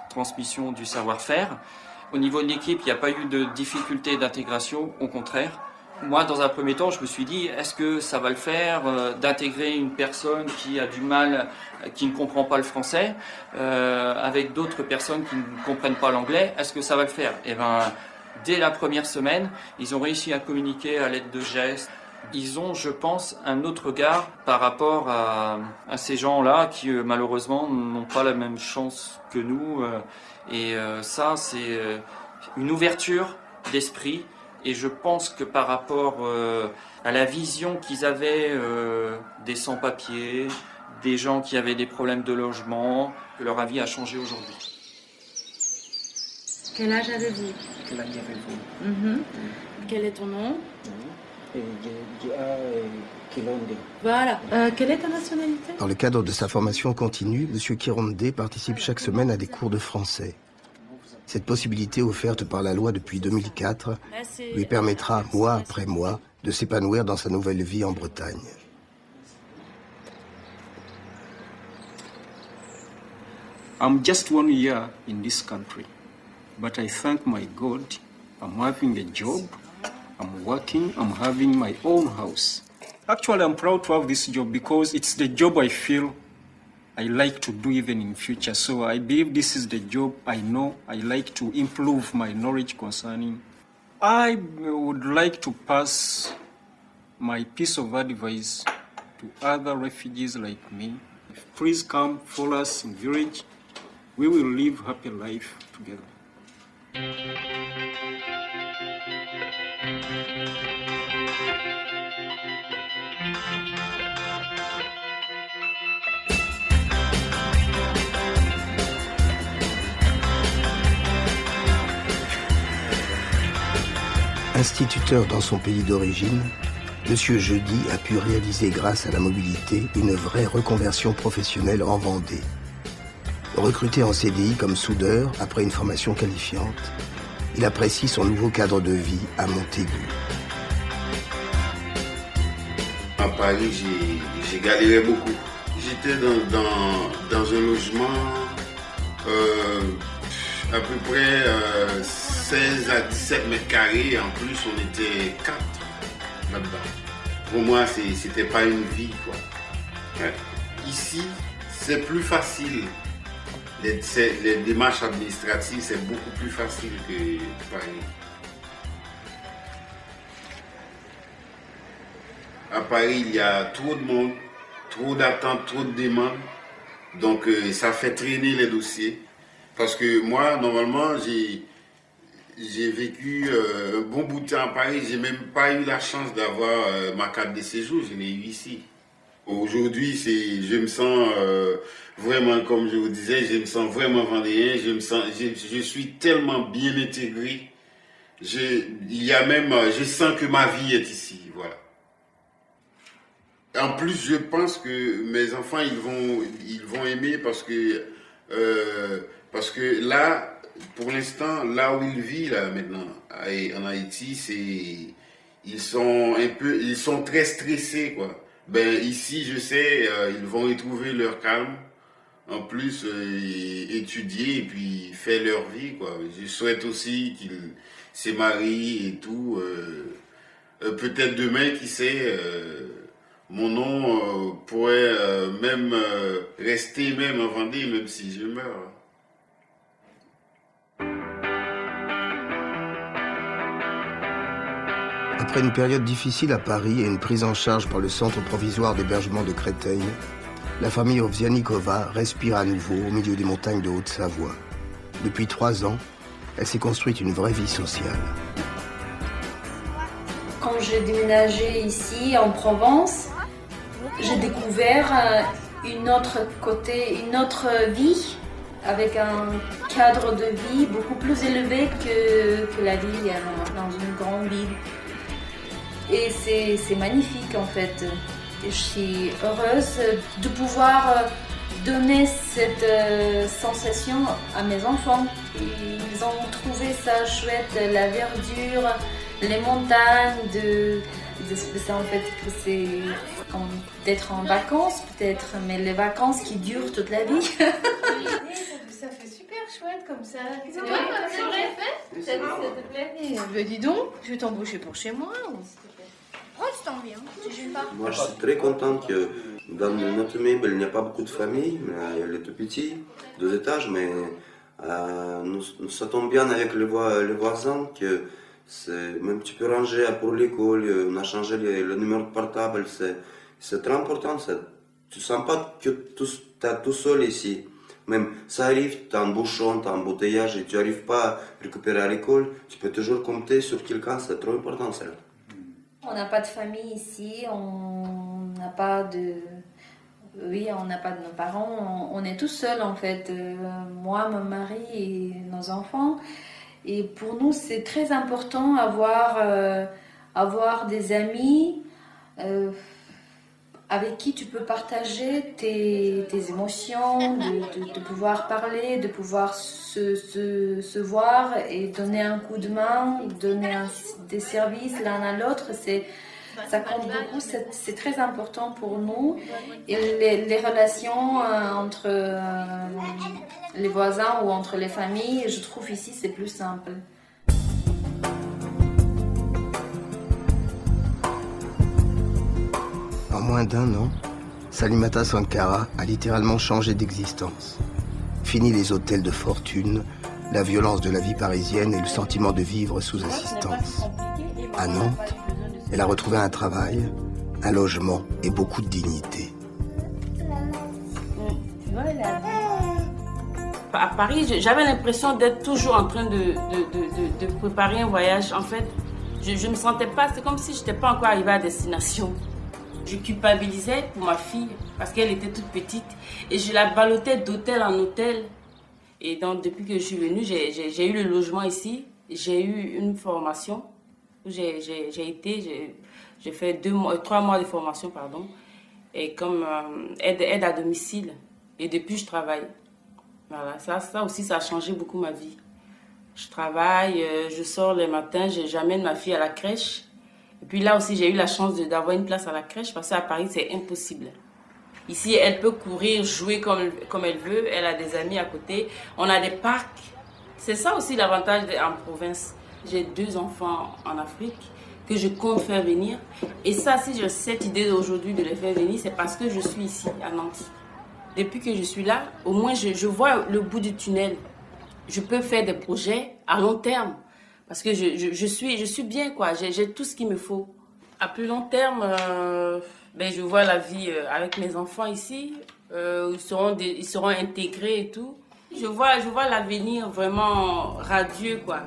transmission du savoir-faire. Au niveau de l'équipe, il n'y a pas eu de difficulté d'intégration, au contraire. Moi, dans un premier temps, je me suis dit, est-ce que ça va le faire d'intégrer une personne qui a du mal, qui ne comprend pas le français, avec d'autres personnes qui ne comprennent pas l'anglais, est-ce que ça va le faire? Eh bien, dès la première semaine, ils ont réussi à communiquer à l'aide de gestes. Ils ont, je pense, un autre regard par rapport à ces gens-là qui, malheureusement, n'ont pas la même chance que nous. Ça, c'est une ouverture d'esprit. Et je pense que par rapport à la vision qu'ils avaient des sans-papiers, des gens qui avaient des problèmes de logement, que leur avis a changé aujourd'hui. Quel âge avez-vous? Quel âge avez-vous? Quel est ton nom? Kirondé. Voilà. Quelle est ta nationalité? Dans le cadre de sa formation continue, M. Kirondé participe chaque semaine à des cours de français. Cette possibilité offerte par la loi depuis 2004 lui permettra, mois après mois, de s'épanouir dans sa nouvelle vie en Bretagne. I'm just 1 year in this country, but I thank my God. I'm having a job, I'm working, I'm having my own house. Actually, I'm proud to have this job because it's the job I feel I like to do even in future. So I believe this is the job I know I like to improve my knowledge concerning. I would like to pass my piece of advice to other refugees like me. Please come follow us in village. We will live happy life together. Instituteur dans son pays d'origine, M. Jeudi a pu réaliser grâce à la mobilité une vraie reconversion professionnelle en Vendée. Recruté en CDI comme soudeur après une formation qualifiante, il apprécie son nouveau cadre de vie à Montaigu. À Paris, j'ai galéré beaucoup. J'étais dans un logement à peu près 16 à 17 mètres carrés. En plus, on était 4 là-dedans. Pour moi, c'était pas une vie, quoi. Ouais. Ici, c'est plus facile. Les démarches administratives, c'est beaucoup plus facile que Paris. À Paris, il y a trop de monde, trop d'attentes, trop de demandes. Donc, ça fait traîner les dossiers. Parce que moi, normalement, j'ai vécu un bon bout de temps à Paris. J'ai même pas eu la chance d'avoir ma carte de séjour. Je l'ai eu ici. Aujourd'hui, je me sens vraiment, comme je vous disais, je me sens vraiment vendéen. Je suis tellement bien intégré. Je sens que ma vie est ici. Voilà. En plus, je pense que mes enfants, ils vont aimer parce que là, pour l'instant, là où ils vivent là maintenant, en Haïti, ils sont très stressés, quoi. Ben ici, je sais, ils vont retrouver leur calme. En plus, étudier et puis faire leur vie, quoi. Je souhaite aussi qu'ils se marient et tout. Peut-être demain, qui sait. Mon nom pourrait même rester même en Vendée, même si je meurs. Après une période difficile à Paris et une prise en charge par le centre provisoire d'hébergement de Créteil, la famille Ovsianikova respire à nouveau au milieu des montagnes de Haute-Savoie. Depuis 3 ans, elle s'est construite une vraie vie sociale. Quand j'ai déménagé ici en Provence, j'ai découvert une autre vie, avec un cadre de vie beaucoup plus élevé que la vie dans une grande ville. Et c'est magnifique en fait. Je suis heureuse de pouvoir donner cette sensation à mes enfants. Ils ont trouvé ça chouette, la verdure, les montagnes, ça en fait que c'est comme d'être en vacances peut-être, mais les vacances qui durent toute la vie. Ça fait super chouette comme ça. C'est vrai, ça te plaît? Dis donc, je vais t'embaucher pour chez moi. Oh, tu t'en viens, tu gênes pas. Moi, je suis très content que dans notre immeuble, il n'y a pas beaucoup de familles. Il est tout petit, 2 étages, mais nous sortons bien avec les voisins. Que même tu peux ranger pour l'école, on a changé le numéro de portable. C'est très important. Tu ne sens pas que tu es tout seul ici. Même ça arrive, tu as un bouchon, tu as un embouteillage et tu n'arrives pas à récupérer à l'école, tu peux toujours compter sur quelqu'un, c'est trop important ça. On n'a pas de famille ici, on n'a pas de... Oui, on n'a pas de nos parents, on est tous seuls en fait, moi, mon mari et nos enfants. Et pour nous, c'est très important avoir des amis avec qui tu peux partager tes émotions, de pouvoir parler, de pouvoir se voir et donner un coup de main, donner des services l'un à l'autre. Ça compte beaucoup, c'est très important pour nous. Et les relations entre les voisins ou entre les familles, je trouve ici c'est plus simple. En moins d'1 an, Salimata Sankara a littéralement changé d'existence. Fini les hôtels de fortune, la violence de la vie parisienne et le sentiment de vivre sous assistance. À Nantes, elle a retrouvé un travail, un logement et beaucoup de dignité. À Paris, j'avais l'impression d'être toujours en train de préparer un voyage. En fait, je ne me sentais pas, c'est comme si je n'étais pas encore arrivée à destination. Je culpabilisais pour ma fille parce qu'elle était toute petite et je la ballottais d'hôtel en hôtel. Et donc, depuis que je suis venue, j'ai eu le logement ici, j'ai eu une formation où j'ai fait 3 mois de formation, pardon, et comme aide à domicile. Et depuis, je travaille. Voilà, ça aussi, ça a changé beaucoup ma vie. Je travaille, je sors les matins, j'amène ma fille à la crèche. Et puis là aussi, j'ai eu la chance d'avoir une place à la crèche parce qu'à Paris, c'est impossible. Ici, elle peut courir, jouer comme elle veut. Elle a des amis à côté. On a des parcs. C'est ça aussi l'avantage en province. J'ai 2 enfants en Afrique que je compte faire venir. Et ça, si j'ai cette idée aujourd'hui de les faire venir, c'est parce que je suis ici, à Nantes. Depuis que je suis là, au moins, je vois le bout du tunnel. Je peux faire des projets à long terme. Parce que je suis bien, quoi. J'ai tout ce qu'il me faut. À plus long terme, je vois la vie avec mes enfants ici. Ils seront intégrés et tout. Je vois l'avenir vraiment radieux, quoi.